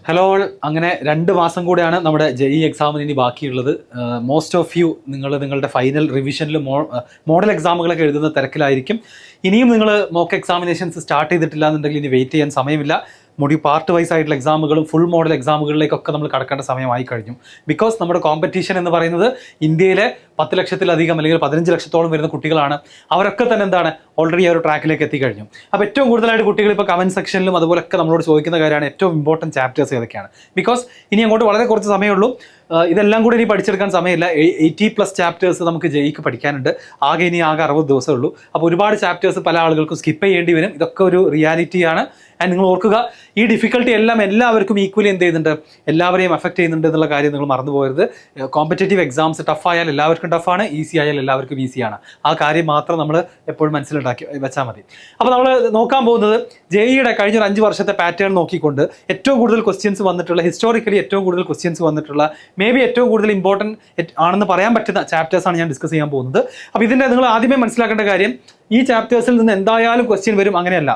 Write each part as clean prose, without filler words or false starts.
Hello all, അങ്ങനെ 2 മാസം കൂടെയാണ് നമ്മുടെ JEE എക്സാമിന് ഇനി ബാക്കിയുള്ളത്. മോസ്റ്റ് ഓഫ് യു നിങ്ങളുടെ ഫൈനൽ റിവിഷനിൽ മോഡൽ എക്സാമുകളൊക്കെ എഴുതുന്ന തിരക്കിലായിരിക്കും. ഇനിയും നിങ്ങൾ മോക്ക് എക്സാമിനേഷൻസ് സ്റ്റാർട്ട് ചെയ്തിട്ടില്ല എന്നുണ്ടെങ്കിൽ ഇനി വെയിറ്റ് ചെയ്യാൻ സമയമില്ല. പാർട്ട് വൈസ് ആയിട്ടുള്ള എക്സാമുകളും ഫുൾ മോഡൽ എക്സാമുകളിലേക്കൊക്കെ നമ്മൾ കടക്കേണ്ട സമയമായി കഴിഞ്ഞു. ബിക്കോസ് നമ്മുടെ കോമ്പറ്റീഷൻ എന്ന് പറയുന്നത് ഇന്ത്യയിലെ 10 ലക്ഷത്തിലധികം അല്ലെങ്കിൽ 15 ലക്ഷത്തോളം വരുന്ന കുട്ടികളാണ്. അവരൊക്കെ തന്നെ എന്താണ് ഓൾറെഡി ആ ഒരു ട്രാക്കിലേക്ക് എത്തിക്കഴിഞ്ഞു. അപ്പോൾ ഏറ്റവും കൂടുതലായിട്ട് കുട്ടികൾ ഇപ്പോൾ കമൻറ്റ് സെക്ഷനിലും അതുപോലൊക്കെ നമ്മളോട് ചോദിക്കുന്ന കാര്യമാണ് ഏറ്റവും ഇമ്പോർട്ടൻറ്റ് ചാപ്റ്റേഴ്സ് ഏതൊക്കെയാണ്. ബിക്കോസ് ഇനി അങ്ങോട്ട് വളരെ കുറച്ച് സമയമുള്ളൂ. ഇതെല്ലാം കൂടി ഇനി പഠിച്ചെടുക്കാൻ സമയമില്ല. 80+ ചാപ്റ്റേഴ്സ് നമുക്ക് JEEക്ക് പഠിക്കാനുണ്ട്. ആകെ 60 ദിവസമേ ഉള്ളൂ. അപ്പോൾ ഒരുപാട് ചാപ്റ്റേഴ്സ് പല ആളുകൾക്കും സ്കിപ്പ് ചെയ്യേണ്ടി വരും. ഇതൊക്കെ ഒരു റിയാലിറ്റിയാണ്. ആൻഡ് നിങ്ങൾ ഓർക്കുക, ഈ ഡിഫിക്കൽട്ടി എല്ലാം എല്ലാവർക്കും ഈക്വലി എന്ത് ചെയ്യുന്നുണ്ട്, എല്ലാവരെയും അഫക്റ്റ് ചെയ്യുന്നുണ്ട് എന്നുള്ള കാര്യം നിങ്ങൾ മറന്നു പോകരുത്. കോമ്പറ്റേറ്റീവ് എക്സാംസ് ടഫ് ആയാൽ എല്ലാവർക്കും ടഫാണ്, ഈസി ആയാൽ എല്ലാവർക്കും ഈസിയാണ്. ആ കാര്യം മാത്രം നമ്മൾ എപ്പോഴും മനസ്സിലുണ്ടാക്കി വെച്ചാൽ മതി. അപ്പോൾ നമ്മൾ നോക്കാൻ പോകുന്നത് JEEയുടെ കഴിഞ്ഞ ഒരു 5 വർഷത്തെ പാറ്റേൺ നോക്കിക്കൊണ്ട് ഏറ്റവും കൂടുതൽ ക്വസ്റ്റ്യൻസ് വന്നിട്ടുള്ള, ഹിസ്റ്റോറിക്കലി ഏറ്റവും കൂടുതൽ ക്വസ്റ്റ്യൻസ് വന്നിട്ടുള്ള, മേ ബി ഏറ്റവും കൂടുതൽ ഇമ്പോർട്ടൻറ്റ് ആണെന്ന് പറയാൻ പറ്റുന്ന ചാപ്റ്റേഴ്സാണ് ഞാൻ ഡിസ്കസ് ചെയ്യാൻ പോകുന്നത്. അപ്പോൾ ഇതിൻ്റെ നിങ്ങൾ ആദ്യമേ മനസ്സിലാക്കേണ്ട കാര്യം, ഈ ചാപ്റ്റേഴ്സിൽ നിന്ന് എന്തായാലും ക്വസ്റ്റ്യൻ വരും, അങ്ങനെയല്ല.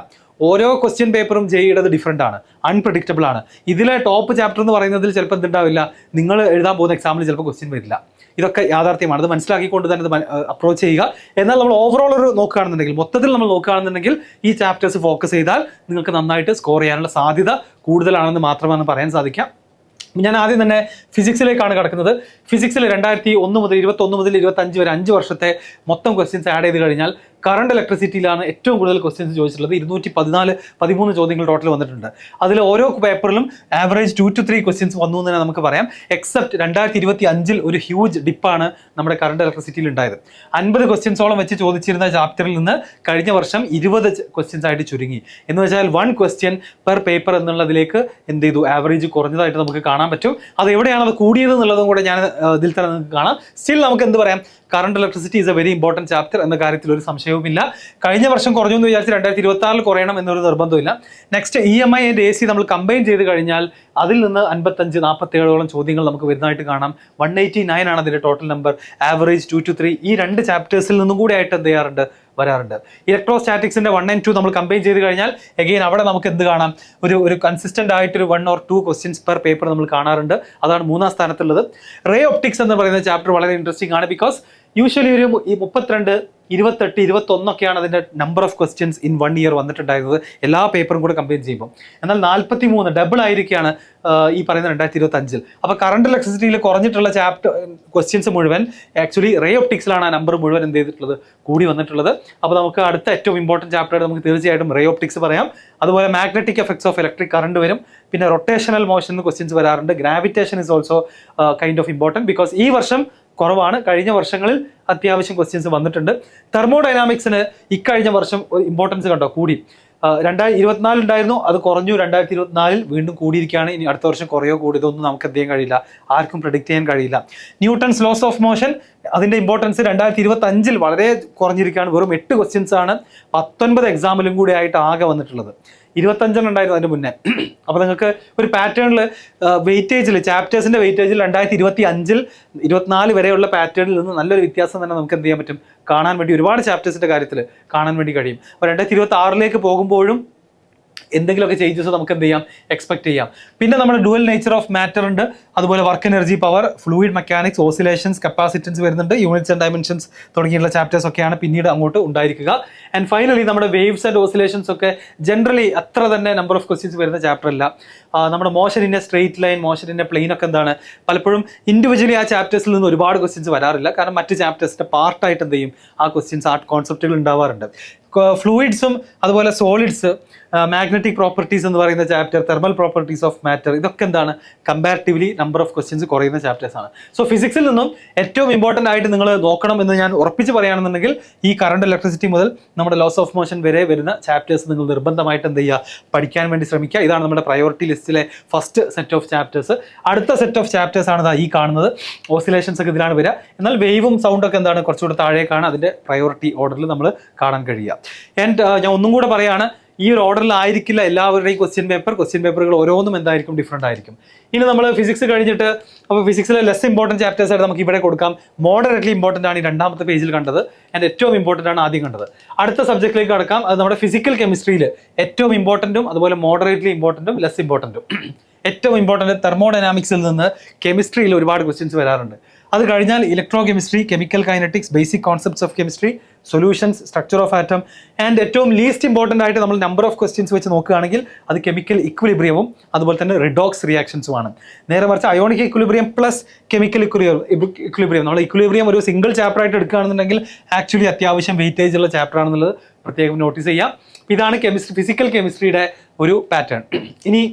ഓരോ ക്വസ്റ്റ്യൻ പേപ്പറും JEEയുടേത് ഡിഫറെൻ്റ് ആണ്, അൺപ്രഡിക്റ്റബിൾ ആണ്. ഇതിലെ ടോപ്പ് ചാപ്റ്റർ എന്ന് പറയുന്നതിൽ ചിലപ്പോൾ എന്തുണ്ടാവില്ല, നിങ്ങൾ എഴുതാൻ പോകുന്ന എക്സാമിൽ ചിലപ്പോൾ ക്വസ്റ്റ്യൻ വരില്ല. ഇതൊക്കെ യാഥാർത്ഥ്യമാണ്. അത് മനസ്സിലാക്കിക്കൊണ്ട് തന്നെ ഇത് അപ്രോച്ച് ചെയ്യുക. എന്നാൽ നമ്മൾ ഓവറോൾ ഒരു നോക്കുകയാണെന്നുണ്ടെങ്കിൽ, മൊത്തത്തിൽ നമ്മൾ നോക്കുകയാണെന്നുണ്ടെങ്കിൽ ഈ ചാപ്റ്റേഴ്സ് ഫോക്കസ് ചെയ്താൽ നിങ്ങൾക്ക് നന്നായിട്ട് സ്കോർ ചെയ്യാനുള്ള സാധ്യത കൂടുതലാണെന്ന് മാത്രമാണ് പറയാൻ സാധിക്കാം. ഞാൻ ആദ്യം തന്നെ ഫിസിക്സിലേക്കാണ് കിടക്കുന്നത്. ഫിസിക്സിൽ 2001 മുതൽ 21 മുതൽ 25 വരെ 5 വർഷത്തെ മൊത്തം ക്വസ്റ്റ്യൻസ് ആഡ് ചെയ്ത് കഴിഞ്ഞാൽ കറണ്ട് ഇലക്ട്രിസിറ്റിയിലാണ് ഏറ്റവും കൂടുതൽ ക്വസ്റ്റ്യൻസ് ചോദിച്ചിട്ടുള്ളത്. 213 ചോദ്യങ്ങൾ ടോട്ടൽ വന്നിട്ടുണ്ട്. അതിൽ ഓരോ പേപ്പറിലും ആവറേജ് 2 to 3 ക്വസ്റ്റ്യൻസ് വന്നു എന്ന് തന്നെ നമുക്ക് പറയാം. എക്സെപ്റ്റ് 2025 ഒരു ഹ്യൂജ് ഡിപ്പാണ് നമ്മുടെ കറണ്ട് ഇലക്ട്രിസിറ്റിയിൽ ഉണ്ടായത്. 50 ക്വസ്റ്റ്യൻസോളം വെച്ച് ചോദിച്ചിരുന്ന ചാപ്റ്ററിൽ നിന്ന് കഴിഞ്ഞ വർഷം 20 ക്വസ്റ്റ്യൻസ് ആയിട്ട് ചുരുങ്ങി. എന്ന് വെച്ചാൽ 1 ക്വസ്റ്റ്യൻ പെർ പേപ്പർ എന്നുള്ളതിലേക്ക് എന്ത് ചെയ്തു, ആവറേജ് കുറഞ്ഞതായിട്ട് നമുക്ക് കാണാൻ പറ്റും. അത് എവിടെയാണ് അത് കൂടിയത് എന്നുള്ളതും കൂടെ ഞാൻ ഇതിൽ തന്നെ നിങ്ങൾക്ക് കാണാം. സ്റ്റിൽ നമുക്ക് എന്ത് പറയാം, current electricity is A very important chapter എന്ന കാര്യത്തിൽ ഒരു സംശയവുമില്ല. കഴിഞ്ഞ വർഷം കുറഞ്ഞു എന്ന് വിചാരിച്ച് 2026 കുറയണം എന്നൊരു നിർബന്ധമില്ല. നെക്സ്റ്റ് EMI ആൻഡ് AC നമ്മൾ കമ്പൈൻ ചെയ്ത് കഴിഞ്ഞാൽ അതിൽ നിന്ന് 55-47ഓളം ചോദ്യങ്ങൾ നമുക്ക് വരുന്നതായിട്ട് കാണാം. 189 ആണ് അതിൻ്റെ ടോട്ടൽ നമ്പർ. ആവറേജ് 2 to 3 ഈ 2 ചാപ്റ്റേഴ്സിൽ നിന്നും കൂടി ആയിട്ട് എന്ത് ചെയ്യാറുണ്ട്, വരാറുണ്ട്. ഇലക്ട്രോസ്റ്റാറ്റിക്സിന്റെ 1 and 2 നമ്മൾ കമ്പൈൻ ചെയ്ത് കഴിഞ്ഞാൽ എഗെയിൻ അവിടെ നമുക്ക് എന്ത് കാണാം, ഒരു കൺസിസ്റ്റന്റ് ആയിട്ടൊരു 1 or 2 ക്വസ്റ്റ്യൻസ് പെർ പേപ്പർ നമ്മൾ കാണാറുണ്ട്. അതാണ് 3-ാം സ്ഥാനത്തുള്ളത്. റേ ഒപ്റ്റിക്സ് എന്ന് പറയുന്ന ചാപ്റ്റർ വളരെ ഇൻട്രസ്റ്റിംഗ് ആണ്. ബിക്കോസ് യൂഷ്വലി ഒരു 32, 28, 21 ഒക്കെയാണ് അതിൻ്റെ number of questions in 1 year വന്നിട്ടുണ്ടായിരുന്നത്, എല്ലാ പേപ്പറും കൂടെ കമ്പയർ ചെയ്യുമ്പോൾ. എന്നാൽ 43 ഡബിൾ ആയിരിക്കുകയാണ് ഈ പറയുന്ന 2025. അപ്പോൾ കറണ്ട് ഇലക്ട്രിസിറ്റിയിൽ കുറഞ്ഞിട്ടുള്ള ക്വസ്റ്റ്യൻസ് മുഴുവൻ ആക്ച്വലി റേ ഒപ്റ്റിക്സിലാണ് ആ നമ്പർ മുഴുവൻ എന്ത് ചെയ്തിട്ടുള്ളത്, കൂടി വന്നിട്ടുള്ളത്. അപ്പോൾ നമുക്ക് അടുത്ത ഏറ്റവും ഇമ്പോർട്ടൻറ്റ് ചാപ്റ്റർ നമുക്ക് തീർച്ചയായിട്ടും റേ ഒപ്റ്റിക്സ് പറയാം. അതുപോലെ magnetic effects of electric current വരും. പിന്നെ റൊട്ടേഷണൽ മോഷൻ ക്വസ്റ്റ്യൻസ് വരാറുണ്ട്. Gravitation is also kind of important. Because ഈ വർഷം കുറവാണ്, കഴിഞ്ഞ വർഷങ്ങളിൽ അത്യാവശ്യം ക്വസ്റ്റ്യൻസ് വന്നിട്ടുണ്ട്. തെർമോഡൈനാമിക്സിന് ഇക്കഴിഞ്ഞ വർഷം ഒരു ഇമ്പോർട്ടൻസ് കണ്ടോ, കൂടി. 2024 ഉണ്ടായിരുന്നു, അത് കുറഞ്ഞു. 2024 വീണ്ടും കൂടിയിരിക്കുകയാണ്. ഇനി അടുത്ത വർഷം കുറയോ കൂടിയതൊന്നും നമുക്ക് എന്ത് ചെയ്യാൻ കഴിയില്ല, ആർക്കും പ്രെഡിക്റ്റ് ചെയ്യാൻ കഴിയില്ല. ന്യൂട്ടൺസ് ലോസ് ഓഫ് മോഷൻ, അതിൻ്റെ ഇമ്പോർട്ടൻസ് 2025 വളരെ കുറഞ്ഞിരിക്കുകയാണ്. വെറും 8 ക്വസ്റ്റ്യൻസ് ആണ് 19 എക്സാമിലും കൂടി ആയിട്ട് ആകെ വന്നിട്ടുള്ളത്. 25 ഉണ്ടായിരുന്നു അതിന് മുന്നേ. അപ്പോൾ നിങ്ങൾക്ക് ഒരു പാറ്റേണിൽ വെയിറ്റേജിൽ, ചാപ്റ്റേഴ്സിൻ്റെ വെയിറ്റേജിൽ 2025, 24 വരെയുള്ള പാറ്റേണിൽ നിന്ന് നല്ലൊരു വ്യത്യാസം തന്നെ നമുക്ക് എന്ത് ചെയ്യാൻ പറ്റും, കാണാൻ വേണ്ടി ഒരുപാട് ചാപ്റ്റേഴ്സിൻ്റെ കാര്യത്തിൽ കാണാൻ വേണ്ടി കഴിയും. അപ്പോൾ 2026 പോകുമ്പോഴും എന്തെങ്കിലുമൊക്കെ ചേഞ്ചസ് നമുക്ക് എന്ത് ചെയ്യാം, എക്സ്പെക്ട് ചെയ്യാം. പിന്നെ നമ്മുടെ ഡുവൽ നേച്ചർ ഓഫ് മാറ്റർ ഉണ്ട്. അതുപോലെ work energy, power, fluid mechanics, oscillations, capacitance വരുന്നുണ്ട്. യൂണിറ്റ്സ് ആൻഡ് ഡയമെൻഷൻസ് തുടങ്ങിയുള്ള ചാപ്റ്റേഴ്സ് ഒക്കെയാണ് പിന്നീട് അങ്ങോട്ട് ഉണ്ടായിരിക്കുക. ആൻഡ് ഫൈനലി നമ്മുടെ വേവ്സ് ആൻഡ് ഓസിലേഷൻസ് ഒക്കെ ജനറലി അത്ര തന്നെ നമ്പർ ഓഫ് ക്വസ്റ്റ്യൻസ് വരുന്ന ചാപ്റ്റർ അല്ല. നമ്മുടെ മോഷനിൻ്റെ സ്ട്രെയിറ്റ് ലൈൻ, മോഷനിൻ്റെ പ്ലെയിൻ ഒക്കെ എന്താണ് പലപ്പോഴും ഇൻഡിവിജ്വലി ആ ചാപ്റ്റേഴ്സിൽ നിന്ന് ഒരുപാട് ക്വസ്റ്റ്യൻസ് വരാറില്ല. കാരണം മറ്റ് ചാപ്റ്റേഴ്സിൻ്റെ പാർട്ടായിട്ട് എന്ത് ചെയ്യും, ആ ക്വസ്റ്റ്യൻസ്, ആ കോൺസെപ്റ്റുകൾ ഉണ്ടാവാറുണ്ട്. ഫ്ലൂയിഡ്സും അതുപോലെ സോളിഡ്സ്, മാഗ്നറ്റിക് പ്രോപ്പർട്ടീസ് എന്ന് പറയുന്ന chapter, thermal properties of matter, ഇതൊക്കെ എന്താണ് കമ്പാരിറ്റീവ്ലി നമ്പർ ഓഫ് ക്വസ്റ്റ്യൻസ് കുറയുന്ന ചാപ്റ്റേഴ്സാണ്. സോ ഫിസിക്സിൽ നിന്നും ഏറ്റവും ഇമ്പോർട്ടൻ്റ് ആയിട്ട് നിങ്ങൾ നോക്കണം എന്ന് ഞാൻ ഉറപ്പിച്ച് പറയുകയാണെന്നുണ്ടെങ്കിൽ ഈ കറണ്ട് ഇലക്ട്രിസിറ്റി മുതൽ നമ്മുടെ ലോസ് ഓഫ് മോഷൻ വരെ വരുന്ന ചാപ്റ്റേഴ്സ് നിങ്ങൾ നിർബന്ധമായിട്ട് എന്ത് ചെയ്യുക, പഠിക്കാൻ വേണ്ടി ശ്രമിക്കുക. ഇതാണ് നമ്മുടെ പ്രയോറിറ്റി ലിസ്റ്റിലെ ഫസ്റ്റ് സെറ്റ് ഓഫ് ചാപ്റ്റേഴ്സ്. അടുത്ത സെറ്റ് ഓഫ് ചാപ്റ്റേഴ്സ് ആണ് ഈ കാണുന്നത്. ഓസിലേഷൻസ് ഒക്കെ ഇതിലാണ് വരിക. എന്നാൽ വേവും സൗണ്ടൊക്കെ എന്താണ് കുറച്ചുകൂടെ താഴേക്കാണ് അതിൻ്റെ പ്രയോറിറ്റി ഓർഡറിൽ നമ്മൾ കാണാൻ കഴിയുക. ആൻഡ് ഞാൻ ഒന്നും കൂടെ പറയുകയാണ്, ഈ ഒരു ഓർഡറിലായിരിക്കില്ല എല്ലാവരുടെയും ക്വസ്റ്റ്യൻ പേപ്പറുകൾ ഓരോന്നും എന്തായിരിക്കും ഡിഫറെൻ്റ് ആയിരിക്കും. ഇനി നമ്മൾ ഫിസിക്സ് കഴിഞ്ഞിട്ട് അപ്പോൾ ഫിസിക്സിലെ ലെസ് ഇമ്പോർട്ടൻറ്റ് ചാപ്റ്റേഴ്സ് ആയിട്ട് നമുക്ക് ഇവിടെ കൊടുക്കാം. മോഡറേറ്റ്ലി ഇമ്പോർട്ടൻ്റ് ആണ് ഈ രണ്ടാമത്തെ പേജിൽ കണ്ടത്, ആൻഡ് ഏറ്റവും ഇമ്പോർട്ടൻ്റ് ആണ് ആദ്യം കണ്ടത്. അടുത്ത സബ്ജക്റ്റിലേക്ക് കടക്കാം. അത് നമ്മുടെ ഫിസിക്കൽ കെമിസ്ട്രിയിൽ ഏറ്റവും ഇമ്പോർട്ടൻറ്റും അതുപോലെ മോഡറേറ്റ്ലി ഇമ്പോർട്ടൻറ്റും ലെസ് ഇമ്പോർട്ടൻറ്റും. ഏറ്റവും ഇമ്പോർട്ടൻറ്റ് തെർമോഡൈനാമിക്സിൽ നിന്ന് കെമിസ്ട്രിയിൽ ഒരുപാട് ക്വസ്റ്റ്യൻസ് വരാറുണ്ട്. അത് കഴിഞ്ഞാൽ electro chemistry, chemical kinetics, basic concepts of chemistry, solutions, structure of atom, and ഏറ്റവും ലീസ്റ്റ് ഇമ്പോർട്ടൻ്റ് ആയിട്ട് നമ്മൾ നമ്പർ ഓഫ് ക്വസ്റ്റ്യൻസ് വെച്ച് നോക്കുകയാണെങ്കിൽ അത് കെമിക്കൽ ഇക്വിലിബ്രിയവും അതുപോലെ തന്നെ റിഡോക്സ് റിയാക്ഷൻസുമാണ്. നേരെ മറിച്ച് ionic equilibrium plus chemical equilibrium, നമ്മൾ ഇക്വിലിബ്രിയം ഒരു സിംഗിൾ ചാപ്റ്റർ ആയിട്ട് എടുക്കുകയാണെന്നുണ്ടെങ്കിൽ ആക്ച്വലി അത്യാവശ്യം വെയിറ്റേജ് ഉള്ള ചാപ്റ്റർ ആണെന്നുള്ളത് പ്രത്യേകം നോട്ടീസ് ചെയ്യാം. ഇതാണ് ഫിസിക്കൽ കെമിസ്ട്രിയുടെ ഒരു പാറ്റേൺ. ഇനി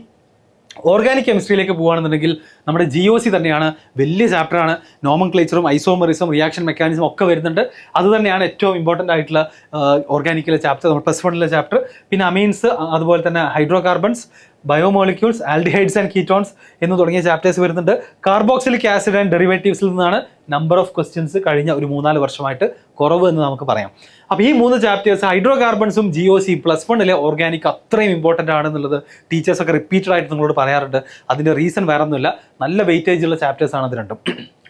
ഓർഗാനിക് കെമിസ്ട്രിയിലേക്ക് പോകുകയാണെന്നുണ്ടെങ്കിൽ നമ്മുടെ GOC തന്നെയാണ് വലിയ ചാപ്റ്ററാണ്. നോമൻക്ലേച്ചറും ഐസോമറിസം, റിയാക്ഷൻ മെക്കാനിസം ഒക്കെ വരുന്നുണ്ട്. അത് തന്നെയാണ് ഏറ്റവും ഇമ്പോർട്ടൻ്റ് ആയിട്ടുള്ള ഓർഗാനിക്കിലെ ചാപ്റ്റർ, നമ്മൾ +1 ചാപ്റ്റർ. പിന്നെ അമീൻസ്, അതുപോലെ തന്നെ hydro carbons, biomolecules, aldehydes and ketones എന്ന് തുടങ്ങിയ ചാപ്റ്റേഴ്സ് വരുന്നുണ്ട്. കാർബോക്സിലിക് ആസിഡ് ആൻഡ് ഡെറിവേറ്റീവ്സിൽ നിന്നാണ് നമ്പർ ഓഫ് ക്വസ്റ്റ്യൻസ് കഴിഞ്ഞ ഒരു 3-4 വർഷമായിട്ട് കുറവ് എന്ന് നമുക്ക് പറയാം. അപ്പോൾ ഈ 3 ചാപ്റ്റേഴ്സ് ഹൈഡ്രോ കാർബൺസും GOC +1 ഓർഗാനിക് അത്രയും ഇമ്പോർട്ടൻ്റ് ആണെന്നുള്ളത് ടീച്ചേഴ്സൊക്കെ റിപ്പീറ്റഡ് ആയിട്ട് നിങ്ങളോട് പറയാറുണ്ട്. അതിൻ്റെ റീസൺ വേറെ ഒന്നുമില്ല, നല്ല വെയിറ്റേജ് ഉള്ള ചാപ്റ്റേഴ്സ് ആണ് അത് രണ്ടും.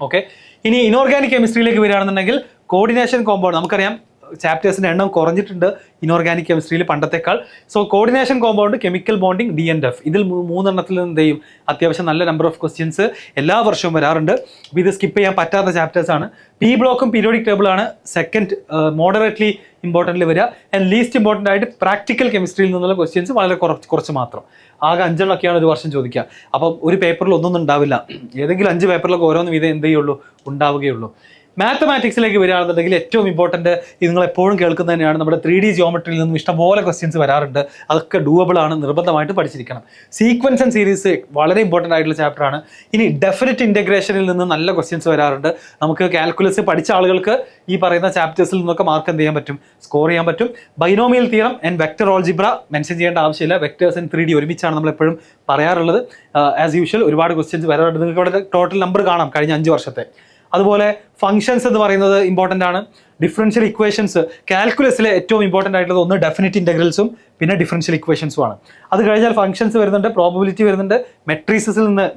ഓക്കെ, ഇനി ഇനോർഗാനിക് കെമിസ്ട്രിയിലേക്ക് വരികയാണെന്നുണ്ടെങ്കിൽ കോർഡിനേഷൻ കോമ്പൗണ്ട്, നമുക്കറിയാം ചാപ്റ്റേഴ്സിൻ്റെ എണ്ണം കുറഞ്ഞിട്ടുണ്ട് ഇനോർഗാനിക് കെമിസ്ട്രിയിൽ പണ്ടത്തേക്കാൾ. So coordination compound, chemical bonding, D&F, ഇതിൽ 3 എണ്ണത്തിൽ എന്ത് ചെയ്യും അത്യാവശ്യം നല്ല നമ്പർ ഓഫ് ക്വസ്റ്റ്യൻസ് എല്ലാ വർഷവും വരാറുണ്ട്. അപ്പോൾ ഇത് സ്കിപ്പ് ചെയ്യാൻ പറ്റാത്ത ചാപ്റ്റേഴ്സാണ്. P ബ്ലോക്കും പീരിയോഡിക് ടേബിളാണ് സെക്കൻഡ് മോഡറേറ്റ്ലി ഇമ്പോർട്ടൻ്റിൽ വരിക. ആൻഡ് ലീസ്റ്റ് ഇമ്പോർട്ടൻ്റ് ആയിട്ട് പ്രാക്ടിക്കൽ കെമിസ്ട്രിയിൽ നിന്നുള്ള ക്വസ്റ്റ്യൻസ് വളരെ കുറച്ച് മാത്രം, ആകെ 5 എണ്ണമൊക്കെയാണ് ഒരു വർഷം ചോദിക്കുക. അപ്പം ഒരു പേപ്പറിൽ ഒന്നും ഉണ്ടാവില്ല, ഏതെങ്കിലും 5 പേപ്പറിലൊക്കെ ഓരോന്നും ഇത് എന്ത് ചെയ്യുള്ളൂ ഉണ്ടാവുകയുള്ളൂ. മാത്തമാറ്റിക്സിലേക്ക് വരികയാണെന്നുണ്ടെങ്കിൽ ഏറ്റവും ഇമ്പോർട്ടൻറ്റ് ഇത് നിങ്ങൾ എപ്പോഴും കേൾക്കുന്നത് തന്നെയാണ്, നമ്മുടെ 3D ജിയോമെട്രിയിൽ നിന്നും ഇഷ്ടംപോലെ ക്വസ്റ്റ്യൻസ് വരാറുണ്ട്. അതൊക്കെ ഡൂവബിൾ ആണ്, നിർബന്ധമായിട്ട് പഠിച്ചിരിക്കണം. സീക്വൻസ് ആൻഡ് സീരീസ് വളരെ ഇമ്പോർട്ടൻ്റ് ആയിട്ടുള്ള ചാപ്റ്ററാണ്. ഇനി ഡെഫിനിറ്റ് ഇൻ്റഗ്രേഷനിൽ നിന്ന് നല്ല ക്വസ്റ്റ്യൻസ് വരാറുണ്ട്. നമുക്ക് കാൽക്കുലസ് പഠിച്ച ആളുകൾക്ക് ഈ പറയുന്ന ചാപ്റ്റേഴ്സിൽ നിന്നൊക്കെ മാർക്ക് എന്ത് ചെയ്യാൻ പറ്റും, സ്കോർ ചെയ്യാൻ പറ്റും. Binomial theorem and vector algebra mention ചെയ്യേണ്ട ആവശ്യമില്ല, വെക്ടേഴ്സ് ആൻഡ് 3D ഒരുമിച്ചാണ് നമ്മൾ എപ്പോഴും പറയാറുള്ളത്. ആസ് യൂഷ്വൽ ഒരുപാട് ക്വസ്റ്റ്യൻസ് വരാറുണ്ട്. നിങ്ങൾക്ക് ഇവിടെ ടോട്ടൽ നമ്പർ കാണാം കഴിഞ്ഞ 5 വർഷത്തെ. അതുപോലെ ഫംഗ്ഷൻസ് എന്ന് പറയുന്നത് ഇമ്പോർട്ടൻ്റ് ആണ്. ഡിഫറൻഷ്യൽ ഇക്വേഷൻസ് കാൽക്കുലസിലെ ഏറ്റവും ഇമ്പോർട്ടൻ്റ് ആയിട്ടുള്ളത് ഒന്ന് ഡെഫിനിറ്റ് ഇൻ്റഗ്രൽസും പിന്നെ ഡിഫറൻഷ്യൽ ഇക്വേഷൻസും ആണ്. അത് കഴിഞ്ഞാൽ ഫംഗ്ഷൻസ് വരുന്നുണ്ട്, പ്രോബബിലിറ്റി വരുന്നുണ്ട്,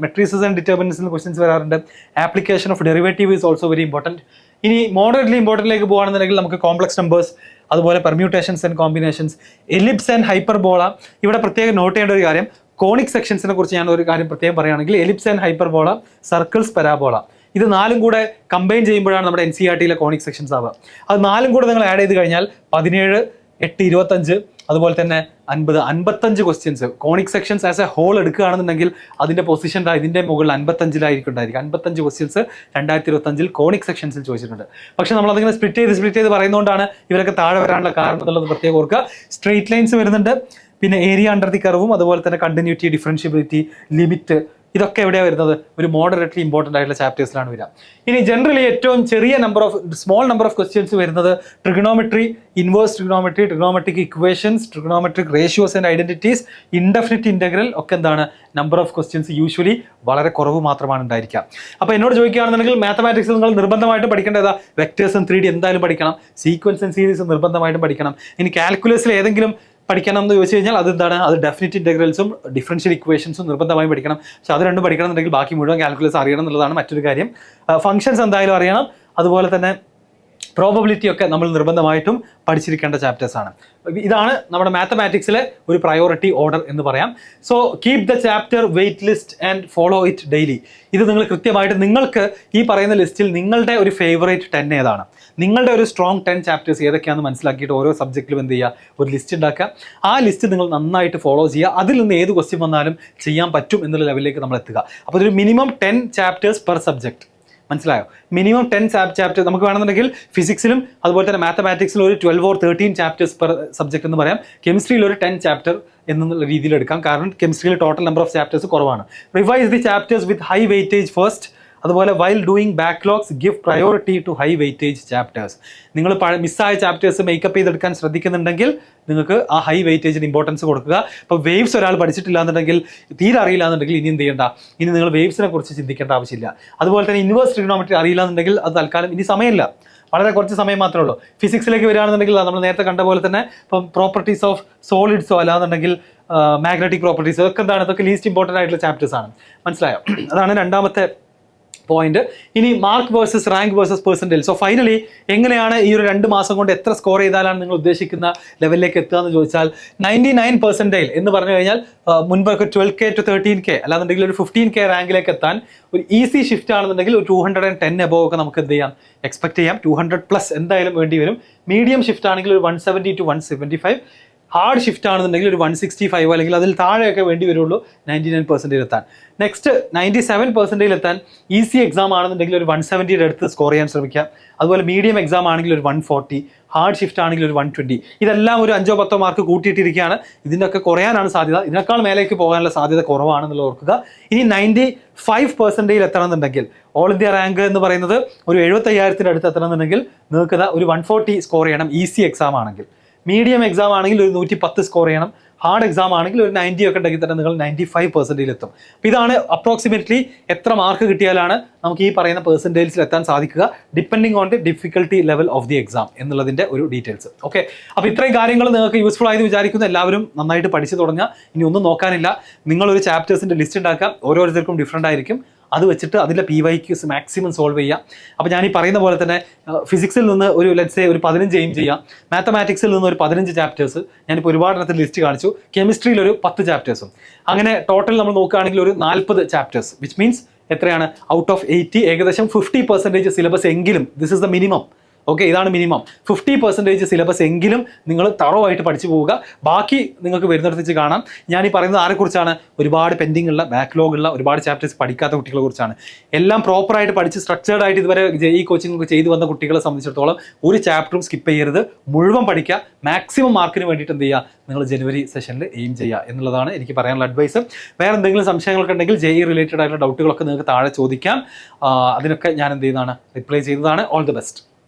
മെട്രീസസ് ആൻഡ് ഡിറ്റർമിനൻസിൽ നിന്ന് ക്വസ്റ്റ്യൻസ് വരാറുണ്ട്. Application of derivative is also very important. ഇനി മോഡറേറ്റ്ലി ഇമ്പോർട്ടൻറ്റിലേക്ക് പോകുകയാണെന്നുണ്ടെങ്കിൽ നമുക്ക് കോംപ്ലക്സ് നമ്പേഴ്സ്, അതുപോലെ permutations and combinations, ellipse and hyperbola. ഇവിടെ പ്രത്യേകം നോട്ട് ചെയ്യേണ്ട ഒരു കാര്യം, കോണിക് സെക്ഷൻസിനെ കുറിച്ച് ഞാൻ ഒരു കാര്യം പ്രത്യേകം പറയുകയാണെങ്കിൽ ellipse and hyperbola, circles, parabola, ഇത് 4 കൂടെ കമ്പൈൻ ചെയ്യുമ്പോഴാണ് നമ്മുടെ NCERTയിലെ കോണിക് സെക്ഷൻസ് ആവുക. അത് 4 കൂടെ നിങ്ങൾ ആഡ് ചെയ്ത് കഴിഞ്ഞാൽ 17, 8, 25, അതുപോലെ തന്നെ 50, 55 questions conic sections as a whole എടുക്കുകയാണെന്നുണ്ടെങ്കിൽ അതിൻ്റെ പൊസിഷൻ ഇതിൻ്റെ മുകളിൽ 55-ലായിരിക്കും ഉണ്ടായിരിക്കും. 55 ക്വസ്റ്റ്യൻസ് 2025 കോണിക് സെക്ഷൻസിൽ ചോദിച്ചിട്ടുണ്ട്. പക്ഷേ നമ്മളതിങ്ങനെ സ്പ്ലിറ്റ് ചെയ്ത് പറയുന്നതുകൊണ്ടാണ് ഇവരൊക്കെ താഴെ വരാനുള്ള കാരണം എന്നുള്ളത് പ്രത്യേകം ഓർക്കുക. സ്ട്രെയിറ്റ് ലൈൻസ് വരുന്നുണ്ട്, പിന്നെ ഏരിയ അണ്ടർ ദി കർവും, അതുപോലെ തന്നെ കണ്ടിന്യൂറ്റി, ഡിഫറൻഷ്യബിലിറ്റി, ലിമിറ്റ്, ഇതൊക്കെ എവിടെയാണ് വരുന്നത് ഒരു മോഡറേറ്റ്ലി ഇമ്പോർട്ടൻ്റ് ആയിട്ടുള്ള ചാപ്റ്റേഴ്സിലാണ് വരിക. ഇനി ജനറലി ഏറ്റവും ചെറിയ സ്മോൾ നമ്പർ ഓഫ് ക്വസ്റ്റ്യൻസ് വരുന്നത് trigonometry, inverse trigonometry, trigonometric equations, trigonometric ratios and identities, indefinite integral ഒക്കെ എന്താണ് നമ്പർ ഓഫ് ക്വസ്റ്റ്യൻസ് യൂഷ്വലി വളരെ കുറവ് മാത്രമാണ് ഉണ്ടായിരിക്കുക. അപ്പോൾ എന്നോട് ചോദിക്കുകയാണെന്നുണ്ടെങ്കിൽ മാത്തമാറ്റിക്സ് നിങ്ങൾ നിർബന്ധമായിട്ട് പഠിക്കേണ്ടത് വെക്ടേഴ്സ് ആൻഡ് 3D എന്തായാലും പഠിക്കണം, സീക്വൻസ് ആൻഡ് സീരീസ് നിർബന്ധമായിട്ടും പഠിക്കണം. ഇനി കാൽക്കുലസിൽ ഏതെങ്കിലും പഠിക്കണം എന്ന് ചോദിച്ചു കഴിഞ്ഞാൽ അതെന്താണ്, അത് ഡെഫിനിറ്റ് ഇൻ്റഗ്രൽസും ഡിഫറൻഷ്യൽ ഇക്വേഷൻസും നിർബന്ധമായും പഠിക്കണം. പക്ഷെ അത് രണ്ടും പഠിക്കണം എന്നുണ്ടെങ്കിൽ ബാക്കി മുഴുവൻ കാൽക്കുലസ് അറിയണം എന്നുള്ളതാണ് മറ്റൊരു കാര്യം. ഫംഗ്ഷൻസ് എന്തായാലും അറിയണം, അതുപോലെ തന്നെ പ്രോബബിലിറ്റി ഒക്കെ നമ്മൾ നിർബന്ധമായിട്ടും പഠിച്ചിരിക്കേണ്ട ചാപ്റ്റേഴ്സാണ്. ഇതാണ് നമ്മുടെ മാത്തമാറ്റിക്സിലെ ഒരു പ്രയോറിറ്റി ഓർഡർ എന്ന് പറയാം. So keep the chapter weight list and follow it daily. ഇത് നിങ്ങൾ കൃത്യമായിട്ട് നിങ്ങൾക്ക് ഈ പറയുന്ന ലിസ്റ്റിൽ നിങ്ങളുടെ ഒരു ഫേവറേറ്റ് 10 ഏതാണ്, നിങ്ങളുടെ ഒരു സ്ട്രോങ് 10 ചാപ്റ്റേഴ്സ് ഏതൊക്കെയാണെന്ന് മനസ്സിലാക്കിയിട്ട് ഓരോ സബ്ജക്റ്റിലും എന്ത് ചെയ്യുക, ഒരു ലിസ്റ്റ് ഉണ്ടാക്കുക. ആ ലിസ്റ്റ് നിങ്ങൾ നന്നായിട്ട് ഫോളോ ചെയ്യുക. അതിൽ നിന്ന് ഏത് ക്വസ്റ്റ്യൻ വന്നാലും ചെയ്യാൻ പറ്റും എന്നുള്ള ലെവലിലേക്ക് നമ്മൾ എത്തുക. അപ്പോൾ ഇതൊരു മിനിമം 10 ചാപ്റ്റേഴ്സ് പെർ സബ്ജക്റ്റ്, മനസ്സിലായോ? മിനിമം 10 ചാപ്റ്റർ നമുക്ക് വേണമെന്നുണ്ടെങ്കിൽ ഫിസിക്സിലും അതുപോലെ തന്നെ മാത്തമാറ്റിക്സിലും ഒരു 12 or 13 ചാപ്റ്റേഴ്സ് പെർ സബ്ജക്റ്റ് എന്ന് പറയാം. കെമിസ്ട്രിയിൽ ഒരു 10 ചാപ്റ്റർ എന്നുള്ള രീതിയിൽ എടുക്കാം, കാരണം കെമിസ്ട്രിയിൽ ടോട്ടൽ നമ്പർ ഓഫ് ചാപ്റ്റേഴ്സ് കുറവാണ്. Revise the chapters with high weightage first. അതുപോലെ while doing backlogs give priority to high weightage chapters. നിങ്ങൾ മിസ്സായ ചാപ്റ്റേഴ്സ് മേക്കപ്പ് ചെയ്തെടുക്കാൻ ശ്രദ്ധിക്കുന്നുണ്ടെങ്കിൽ നിങ്ങൾക്ക് ആ ഹൈ വെയിറ്റേജിന് ഇമ്പോർട്ടൻസ് കൊടുക്കുക. ഇപ്പോൾ വേവ്സ് ഒരാൾ പഠിച്ചിട്ടില്ല എന്നുണ്ടെങ്കിൽ, തീരെ അറിയില്ല എന്നുണ്ടെങ്കിൽ ഇനി എന്ത് ചെയ്യേണ്ട, ഇനി നിങ്ങൾ വേവ്സിനെ കുറിച്ച് ചിന്തിക്കേണ്ട ആവശ്യമില്ല. അതുപോലെ തന്നെ ഇൻവേഴ്സ് ട്രിഗണോമെട്രി അറിയില്ല എന്നുണ്ടെങ്കിൽ അത് തൽക്കാലം ഇനി സമയമില്ല, വളരെ കുറച്ച് സമയം മാത്രമേ ഉള്ളൂ. ഫിസിക്സിലേക്ക് വരികയാണെന്നുണ്ടെങ്കിൽ നമ്മൾ നേരത്തെ കണ്ട പോലെ തന്നെ ഇപ്പം പ്രോപ്പർട്ടീസ് ഓഫ് സോളിഡ്സോ അല്ലാന്നുണ്ടെങ്കിൽ മാഗ്നറ്റിക് പ്രോപ്പർട്ടീസ് ഇതൊക്കെ എന്താണ്, ഇതൊക്കെ ലീസ്റ്റ് ഇമ്പോർട്ടൻ്റ് ആയിട്ടുള്ള ചാപ്റ്റേഴ്സ് ആണ്. മനസ്സിലായോ? അതാണ് രണ്ടാമത്തെ പോയിന്റ്. ഇനി mark versus rank versus percentage. So finally എങ്ങനെയാണ് ഈ ഒരു 2 മാസം കൊണ്ട് എത്ര സ്കോർ ചെയ്താലാണ് നിങ്ങൾ ഉദ്ദേശിക്കുന്ന ലെവലിലേക്ക് എത്തുക എന്ന് ചോദിച്ചാൽ 99% എന്ന് പറഞ്ഞു കഴിഞ്ഞാൽ മുൻപൊക്കെ 12K to 13K അല്ലാന്നുണ്ടെങ്കിൽ ഒരു 15K റാങ്കിലേക്ക് എത്താൻ ഒരു ഈസി ഷിഫ്റ്റ് ആണെന്നുണ്ടെങ്കിൽ ഒരു 210 എബോവ് ഒക്കെ നമുക്ക് എന്ത് ചെയ്യാം, എക്സ്പെക്ട് ചെയ്യാം. 200+ എന്തായാലും വേണ്ടി വരും. മീഡിയം ഷിഫ്റ്റ് ആണെങ്കിൽ ഒരു 170 to 175. ഹാർഡ് ഷിഫ്റ്റ് ആണെന്നുണ്ടെങ്കിൽ ഒരു 165 അല്ലെങ്കിൽ അതിൽ താഴെയൊക്കെ വേണ്ടി വരുള്ളൂ 99% എത്താൻ. നെക്സ്റ്റ് 97% എത്താൻ ഈസി എക്സാം ആണെന്നുണ്ടെങ്കിൽ ഒരു 170 അടുത്ത് സ്കോർ ചെയ്യാൻ ശ്രമിക്കാം. അതുപോലെ മീഡിയം എക്സാം ആണെങ്കിൽ ഒരു 140, ഹാർഡ് ഷിഫ്റ്റ് ആണെങ്കിൽ ഒരു 120. ഇതെല്ലാം ഒരു 5-10 മാർക്ക് കൂട്ടിയിട്ടിരിക്കുകയാണ്. ഇതിൻ്റെയൊക്കെ കുറയാനാണ് സാധ്യത. ഇതിനേക്കാൾ മേലേക്ക് പോകാനുള്ള സാധ്യത കുറവാണെന്നുള്ള ഓർക്കുക. ഇനി 95% എത്തണമെന്നുണ്ടെങ്കിൽ ഓൾ ഇന്ത്യ റാങ്ക് എന്ന് പറയുന്നത് ഒരു 75,000 അടുത്ത് എത്തണമെന്നുണ്ടെങ്കിൽ നിങ്ങൾക്ക് ഒരു 140 സ്കോർ ചെയ്യണം ഈസി എക്സാം ആണെങ്കിൽ. മീഡിയം എക്സാം ആണെങ്കിൽ ഒരു 110 സ്കോർ ചെയ്യണം. ഹാർഡ് എക്സാം ആണെങ്കിൽ ഒരു 90 ഒക്കെ ഉണ്ടെങ്കിൽ തന്നെ നിങ്ങൾ 95% എത്തും. അപ്പോൾ ഇതാണ് അപ്രോക്സിമേറ്റ്ലി എത്ര മാർക്ക് കിട്ടിയാലാണ് നമുക്ക് ഈ പറയുന്ന പെർസെൻറ്റേജിൽ എത്താൻ സാധിക്കുക, depending on the difficulty level of the exam എന്നുള്ളതിൻ്റെ ഒരു ഡീറ്റെയിൽസ്. ഓക്കെ, അപ്പോൾ ഇത്രയും കാര്യങ്ങൾ നിങ്ങൾക്ക് യൂസ്ഫുൾ ആയെന്ന് വിചാരിക്കുന്നു. എല്ലാവരും നന്നായിട്ട് പഠിച്ചു തുടങ്ങുക. ഇനി ഒന്നും നോക്കാനില്ല, നിങ്ങളൊരു ചാപ്റ്റേഴ്സിൻ്റെ ലിസ്റ്റ് ഉണ്ടാക്കുക. ഓരോരുത്തർക്കും ഡിഫറൻ്റ് ആയിരിക്കും. അത് വെച്ചിട്ട് അതിൻ്റെ PYQs മാക്സിമം സോൾവ് ചെയ്യാം. അപ്പോൾ ഞാൻ ഈ പറയുന്ന പോലെ തന്നെ ഫിസിക്സിൽ നിന്ന് ഒരു ലെറ്റ്സ് ഒരു 15 എയിം ചെയ്യാം. മാത്തമാറ്റിക്സിൽ നിന്ന് ഒരു 15 ചാപ്റ്റേഴ്സ്, ഞാനിപ്പോൾ ഒരുപാട് ഇടത്തിൽ ലിസ്റ്റ് കാണിച്ചു. കെമിസ്ട്രിയിൽ ഒരു 10 ചാപ്റ്റേഴ്സും. അങ്ങനെ ടോട്ടൽ നമ്മൾ നോക്കുകയാണെങ്കിൽ ഒരു 40 ചാപ്റ്റേഴ്സ്, വിച്ച് മീൻസ് എത്രയാണ്, ഔട്ട് ഓഫ് 80 ഏകദേശം 50% സിലബസ് എങ്കിലും, this is the minimum. Okay, ഇതാണ് മിനിമം. 50% സിലബസ് എങ്കിലും നിങ്ങൾ തറവായിട്ട് പഠിച്ചു പോവുക. ബാക്കി നിങ്ങൾക്ക് വരുന്നിടത്തേക്ക് കാണാം. ഞാൻ ഈ പറയുന്നത് ആരെക്കുറിച്ചാണ്, ഒരുപാട് പെൻഡിങ് ഉള്ള ബാക്ക്ലോഗ് ഉള്ള ഒരുപാട് ചാപ്റ്റേഴ്സ് പഠിക്കാത്ത കുട്ടികളെ കുറിച്ചാണ്. എല്ലാം പ്രോപ്പറായിട്ട് പഠിച്ച് സ്ട്രക്ചേർഡ് ആയിട്ട് ഇതുവരെ ഈ കോച്ചിങ് ചെയ്തു വന്ന കുട്ടികളെ സംബന്ധിച്ചിടത്തോളം ഒരു ചാപ്റ്ററും സ്കിപ്പ് ചെയ്യരുത്, മുഴുവൻ പഠിക്കുക. മാക്സിമം മാർക്കിന് വേണ്ടിയിട്ട് എന്ത് ചെയ്യുക, നിങ്ങൾ ജനുവരി സെഷനിൽ എയിം ചെയ്യുക എന്നുള്ളതാണ് എനിക്ക് പറയാനുള്ള അഡ്വൈസ്. വേറെ എന്തെങ്കിലും സംശയങ്ങളൊക്കെ ഉണ്ടെങ്കിൽ JEE റിലേറ്റഡ് ആയിട്ടുള്ള ഡൗട്ടുകളൊക്കെ നിങ്ങൾക്ക് താഴെ ചോദിക്കാം. അതിനൊക്കെ ഞാൻ എന്ത് ചെയ്യുന്നതാണ്, റിപ്ലൈ ചെയ്യുന്നതാണ്. All the best.